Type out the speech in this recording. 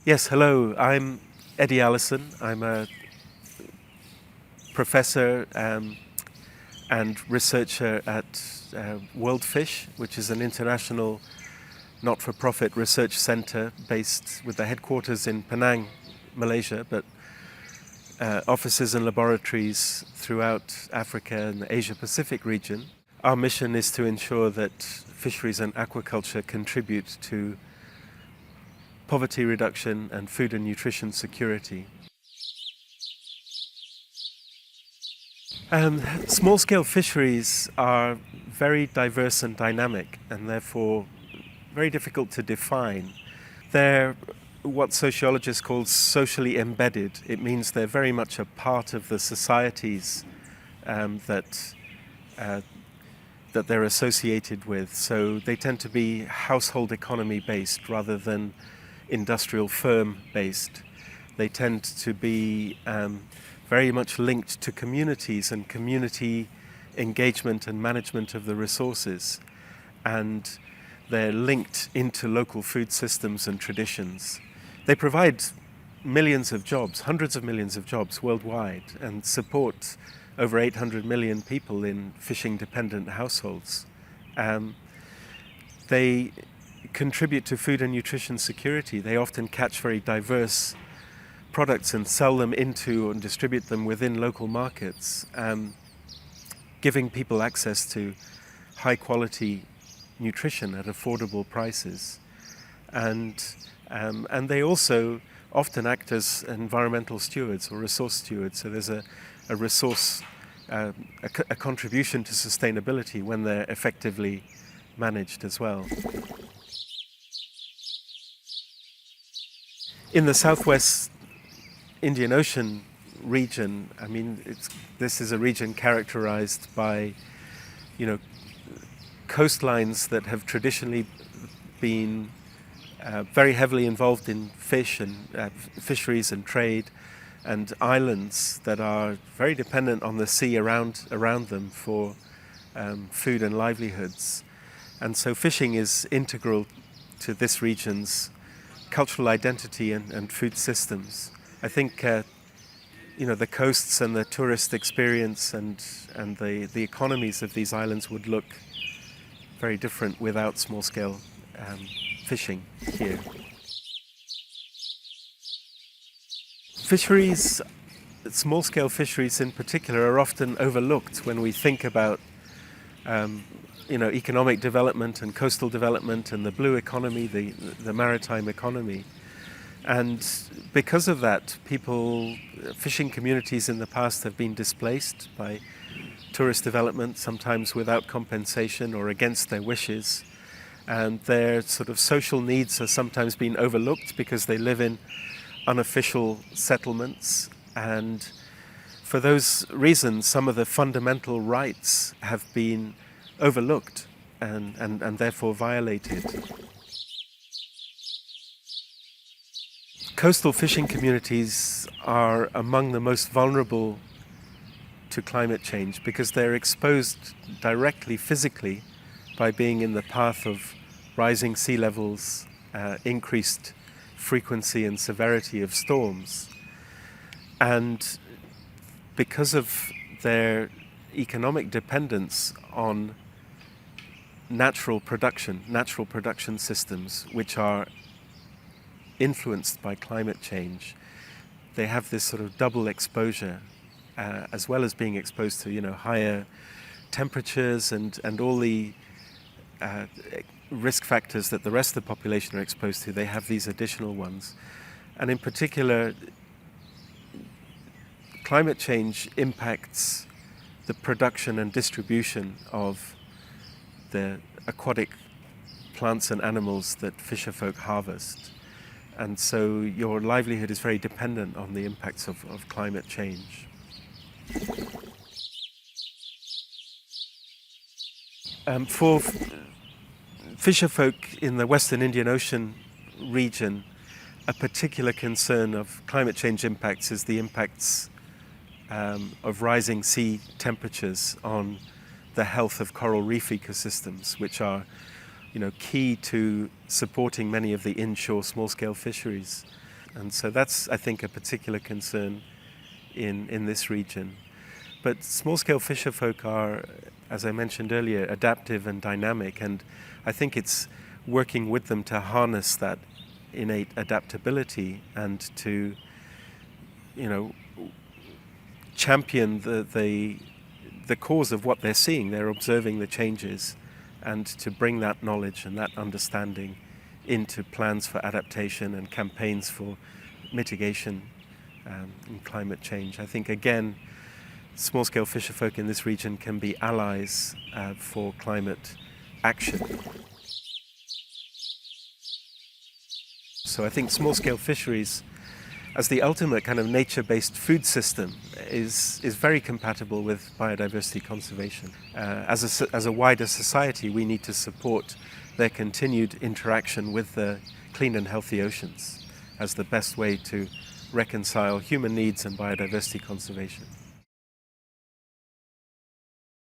Yes, hello. I'm Eddie Allison. I'm a professor and researcher at World Fish, which is an international not-for-profit research center based with the headquarters in Penang, Malaysia, but offices and laboratories throughout Africa and the Asia-Pacific region. Our mission is to ensure that fisheries and aquaculture contribute to poverty reduction and food and nutrition security. Small-scale fisheries are very diverse and dynamic, and therefore very difficult to define. They're what sociologists call socially embedded. It means they're very much a part of the societies that they're associated with. So they tend to be household economy based rather than industrial firm based. They tend to be very much linked to communities and community engagement and management of the resources, and they're linked into local food systems and traditions. They provide millions of jobs, hundreds of millions of jobs worldwide, and support over 800 million people in fishing dependent households. They contribute to food and nutrition security. They often catch very diverse products and sell them into and distribute them within local markets, giving people access to high quality nutrition at affordable prices. And they also often act as environmental stewards or resource stewards. So there's a resource, a contribution to sustainability when they're effectively managed as well. In the South-West Indian Ocean region, I mean, this is a region characterized by, coastlines that have traditionally been very heavily involved in fish and fisheries and trade, and islands that are very dependent on the sea around them for food and livelihoods. And so fishing is integral to this region's cultural identity and food systems. I think the coasts and the tourist experience and the economies of these islands would look very different without small-scale fishing here. Fisheries, small-scale fisheries in particular, are often overlooked when we think about economic development and coastal development and the blue economy, the maritime economy. And because of that, fishing communities in the past have been displaced by tourist development, sometimes without compensation or against their wishes. And their sort of social needs have sometimes been overlooked because they live in unofficial settlements. And for those reasons, some of the fundamental rights have been overlooked and therefore violated. Coastal fishing communities are among the most vulnerable to climate change because they're exposed directly physically by being in the path of rising sea levels, increased frequency and severity of storms. And because of their economic dependence on natural production systems, which are influenced by climate change, they have this sort of double exposure, as well as being exposed to higher temperatures and all the risk factors that the rest of the population are exposed to. They have these additional ones, and in particular, climate change impacts the production and distribution of the aquatic plants and animals that fisherfolk harvest. And so your livelihood is very dependent on the impacts of climate change. For fisherfolk in the Western Indian Ocean region, a particular concern of climate change impacts is the impacts of rising sea temperatures on the health of coral reef ecosystems, which are key to supporting many of the inshore small-scale fisheries. And so that's, I think, a particular concern in this region. But small-scale fisherfolk are, as I mentioned earlier, adaptive and dynamic, and I think it's working with them to harness that innate adaptability and to, champion the cause of what they're seeing. They're observing the changes, and to bring that knowledge and that understanding into plans for adaptation and campaigns for mitigation and climate change. I think, again, small-scale fisherfolk in this region can be allies for climate action. So I think small-scale fisheries, as the ultimate kind of nature-based food system, is very compatible with biodiversity conservation. As a wider society, we need to support their continued interaction with the clean and healthy oceans as the best way to reconcile human needs and biodiversity conservation.